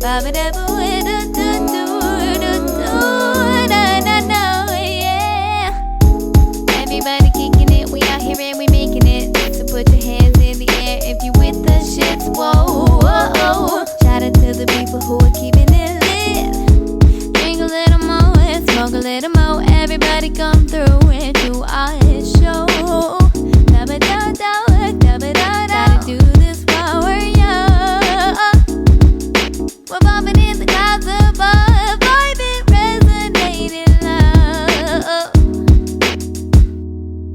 Everybody kicking it, we out here and we making it. So put your hands in the air if you with the shits. Whoa, whoa, whoa. Shout out to the people who are keeping it lit. Drink a little more and smoke a little more. Everybody come through and do our show. Gotta do this while we're young. We're bumping in the clouds above, vibing, resonating loud.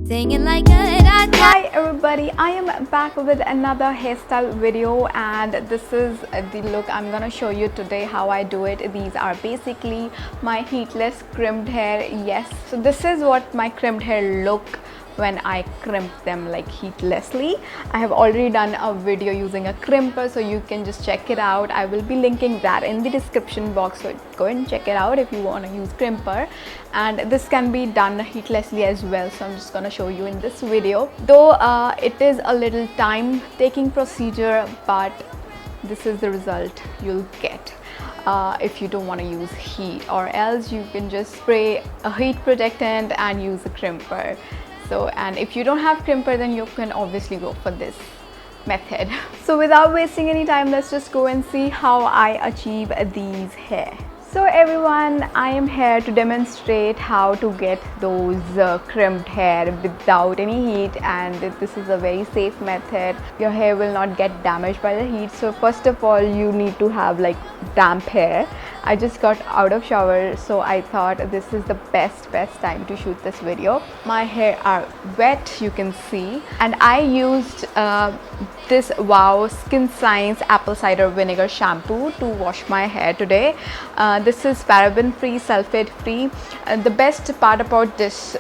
Singing like a Hi everybody, I am back with another hairstyle video, and this is the look I'm gonna show you today how I do it. These are basically my heatless crimped hair. Yes, so this is what my crimped hair look when I crimp them like heatlessly. I have already done a video using a crimper, so you can just check it out. I will be linking that in the description box, so go and check it out if you want to use crimper. And this can be done heatlessly as well, so I'm just gonna show you in this video. Though it is a little time taking procedure, but this is the result you'll get if you don't want to use heat, or else you can just spray a heat protectant and use a crimper. So, and if you don't have crimper, then you can obviously go for this method. So without wasting any time, let's just go and see how I achieve these hair. So everyone, I am here to demonstrate how to get those crimped hair without any heat, and this is a very safe method. Your hair will not get damaged by the heat. So first of all, you need to have like damp hair. I just got out of shower, so I thought this is the best time to shoot this video. My hair are wet, you can see, and I used this Wow Skin Science apple cider vinegar shampoo to wash my hair today. This is paraben free, sulfate free. The best part about this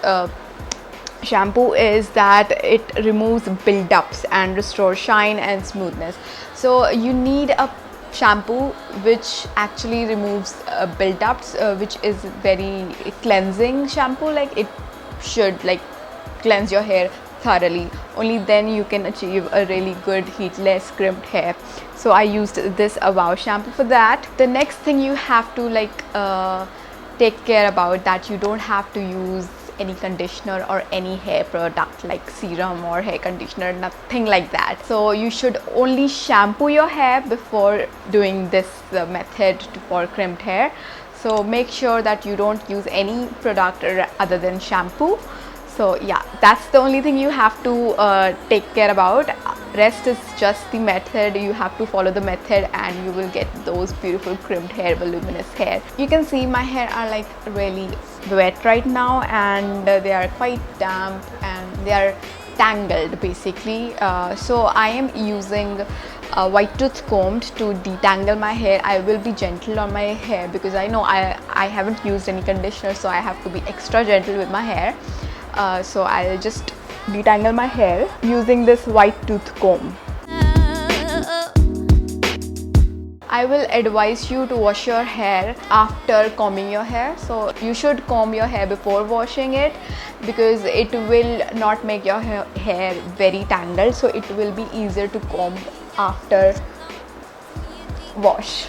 shampoo is that it removes buildups and restores shine and smoothness. So you need a shampoo which actually removes buildups, which is very cleansing shampoo. Like it should like cleanse your hair thoroughly. Only then you can achieve a really good heatless crimped hair. So I used this Wow shampoo for that. The next thing you have to like take care about that you don't have to use any conditioner or any hair product like serum or hair conditioner, nothing like that. So you should only shampoo your hair before doing this method for crimped hair. So make sure that you don't use any product other than shampoo. So yeah, that's the only thing you have to take care about. Rest is just the method. You have to follow the method and you will get those beautiful crimped hair, voluminous hair. You can see my hair are like really wet right now, and they are quite damp and they are tangled basically. So I am using a white tooth comb to detangle my hair. I will be gentle on my hair because I know I haven't used any conditioner, so I have to be extra gentle with my hair. So I'll just detangle my hair using this white tooth comb. I will advise you to wash your hair after combing your hair. So you should comb your hair before washing it, because it will not make your hair very tangled. So it will be easier to comb after wash.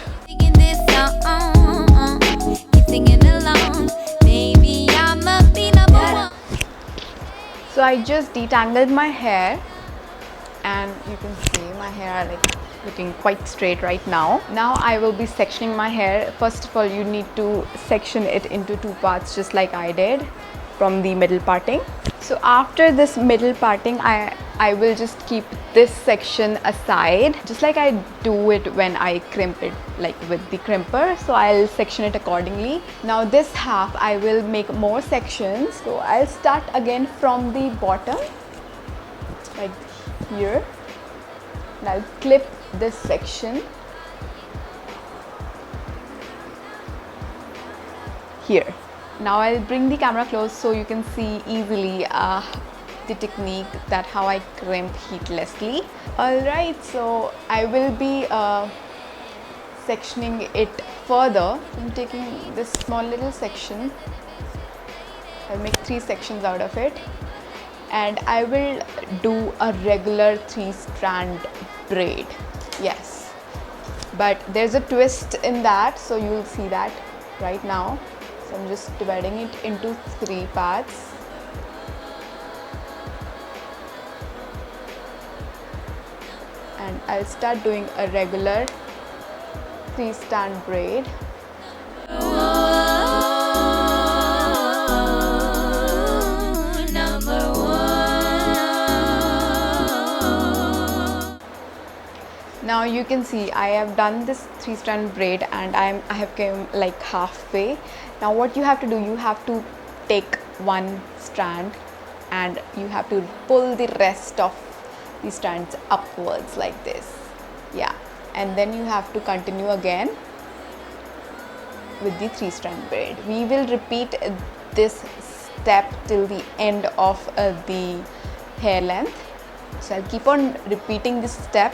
So I just detangled my hair, and you can see my hair are like looking quite straight right now. Now I will be sectioning my hair. First of all, you need to section it into two parts, just like I did from the middle parting. So after this middle parting, I will just keep this section aside, just like I do it when I crimp it like with the crimper. So I'll section it accordingly. Now this half I will make more sections. So I'll start again from the bottom like here, and I'll clip this section here. Now I'll bring the camera close so you can see easily the technique that how I crimp heatlessly. Alright, so I will be sectioning it further. I'm taking this small little section. I'll make 3 sections out of it, and I will do a regular 3-strand braid. Yes. but there's a twist in that, so you'll see that right now. So I'm just dividing it into 3 parts. And I'll start doing a regular 3-strand braid. Now you can see I have done this 3-strand braid and I have came like halfway. Now what you have to do, you have to take 1 strand and you have to pull the rest of the strands upwards like this. Yeah, and then you have to continue again with the 3-strand braid. We will repeat this step till the end of the hair length. So I'll keep on repeating this step.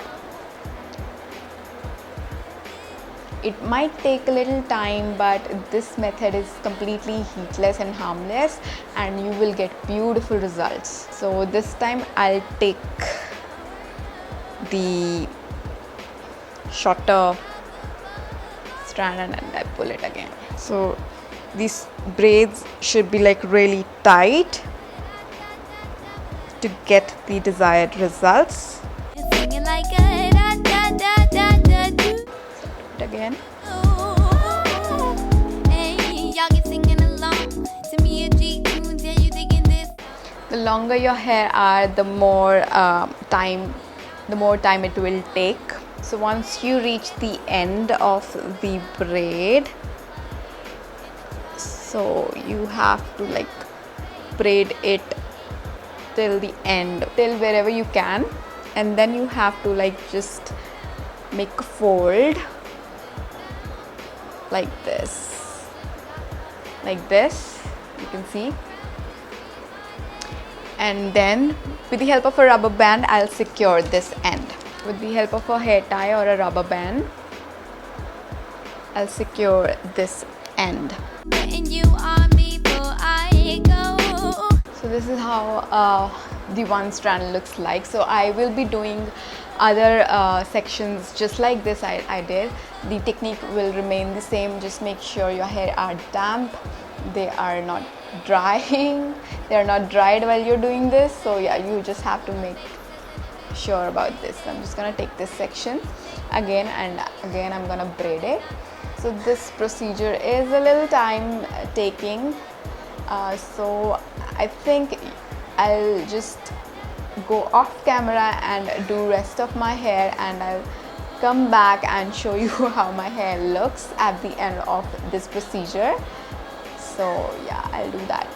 It might take a little time, but this method is completely heatless and harmless and you will get beautiful results. So this time I'll take the shorter strand and I pull it again. So these braids should be like really tight to get the desired results. Again. The longer your hair are, the more time it will take. So once you reach the end of the braid, so you have to like braid it till the end, till wherever you can, and then you have to like just make a fold like this, you can see. And then with the help of a rubber band, I'll secure this end. With the help of a hair tie or a rubber band, I'll secure this end. So this is how the 1 strand looks like. So I will be doing other sections just like this I did. The technique will remain the same. Just make sure your hair are damp, they are not drying, they are not dried while you're doing this. So yeah, you just have to make sure about this. I'm just gonna take this section again and again I'm gonna braid it. So this procedure is a little time taking, so I think I'll just go off camera and do rest of my hair and I'll come back and show you how my hair looks at the end of this procedure. So yeah, I'll do that.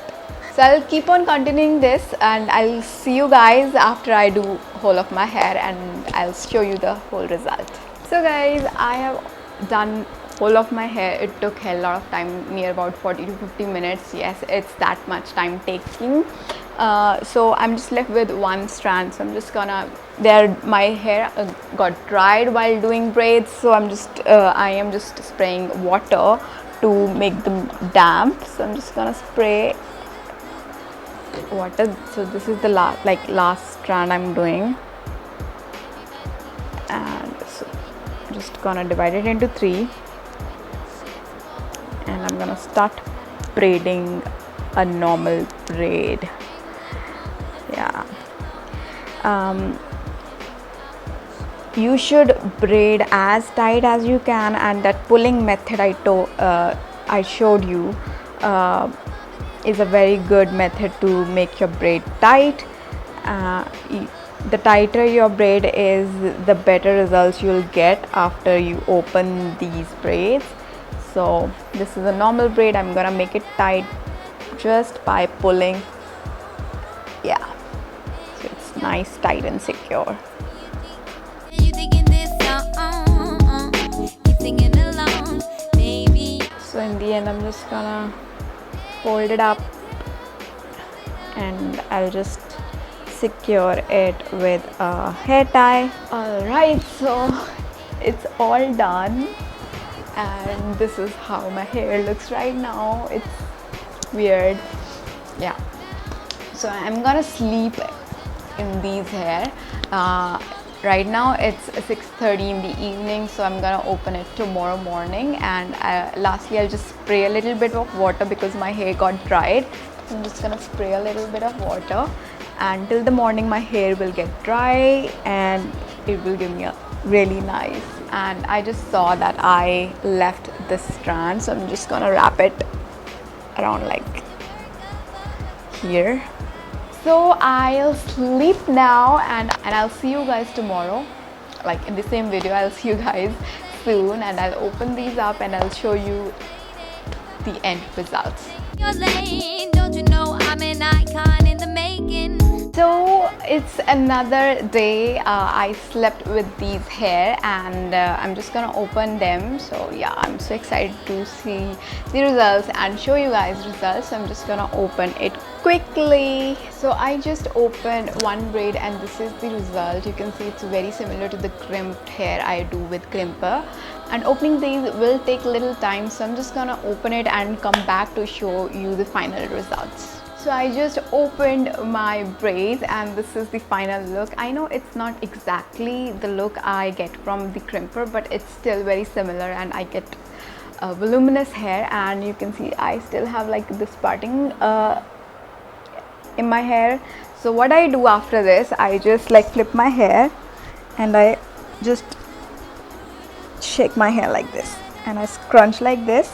So I'll keep on continuing this and I'll see you guys after I do whole of my hair and I'll show you the whole result. So guys, I have done whole of my hair. It took a lot of time, near about 40 to 50 minutes. Yes, it's that much time taking. So I'm just left with 1 strand. So I'm just gonna, my hair got dried while doing braids. So I am just spraying water to make them damp. So I'm just gonna spray water. So this is the last strand I'm doing, and so I'm just gonna divide it into 3 and I'm gonna start braiding a normal braid. Yeah, you should braid as tight as you can, and that pulling method I showed you is a very good method to make your braid tight. The tighter your braid is, the better results you'll get after you open these braids. So this is a normal braid. I'm gonna make it tight just by pulling. Yeah, so it's nice, tight and secure. So in the end, I'm just gonna fold it up and I'll just secure it with a hair tie. Alright, so it's all done and this is how my hair looks right now. It's weird. Yeah, so I'm gonna sleep in these hair. right now it's 6:30 in the evening, so I'm gonna open it tomorrow morning. And lastly, I'll just spray a little bit of water because my hair got dried. So I'm just gonna spray a little bit of water, and till the morning my hair will get dry and it will give me a really nice. And I just saw that I left the strand, so I'm just gonna wrap it around like here. So I'll sleep now, and I'll see you guys tomorrow, like in the same video. I'll see you guys soon, and I'll open these up and I'll show you the end results. Your lane, don't you know I'm an icon in the making? So it's another day. I slept with these hair, and I'm just gonna open them. So yeah, I'm so excited to see the results and show you guys results. So I'm just gonna open it quickly. So I just opened one braid, and this is the result. You can see it's very similar to the crimped hair I do with crimper. And opening these will take a little time, so I'm just gonna open it and come back to show you the final results. So I just opened my braids, and this is the final look. I know it's not exactly the look I get from the crimper, but it's still very similar, and I get voluminous hair. And you can see I still have like this parting in my hair. So what I do after this, I just like flip my hair and I just shake my hair like this, and I scrunch like this,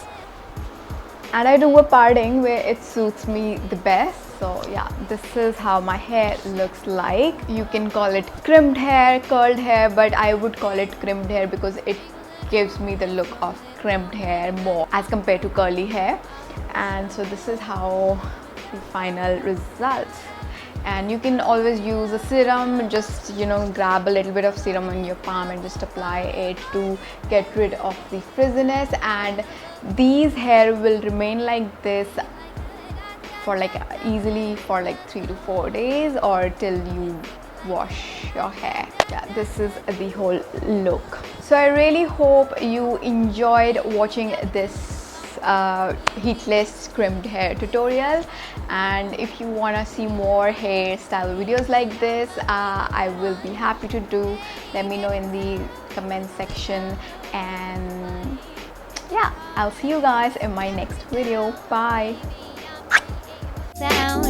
and I do a parting where it suits me the best. So yeah, this is how my hair looks like. You can call it crimped hair, curled hair, but I would call it crimped hair because it gives me the look of crimped hair more as compared to curly hair. And so this is how the final results. And you can always use a serum, just grab a little bit of serum on your palm and just apply it to get rid of the frizziness. And these hair will remain like this for easily for 3 to 4 days, or till you wash your hair. Yeah, this is the whole look. So I really hope you enjoyed watching this heatless crimped hair tutorial. And if you want to see more hairstyle videos like this, I will be happy to do. Let me know in the comment section, and yeah, I'll see you guys in my next video. Bye. Sound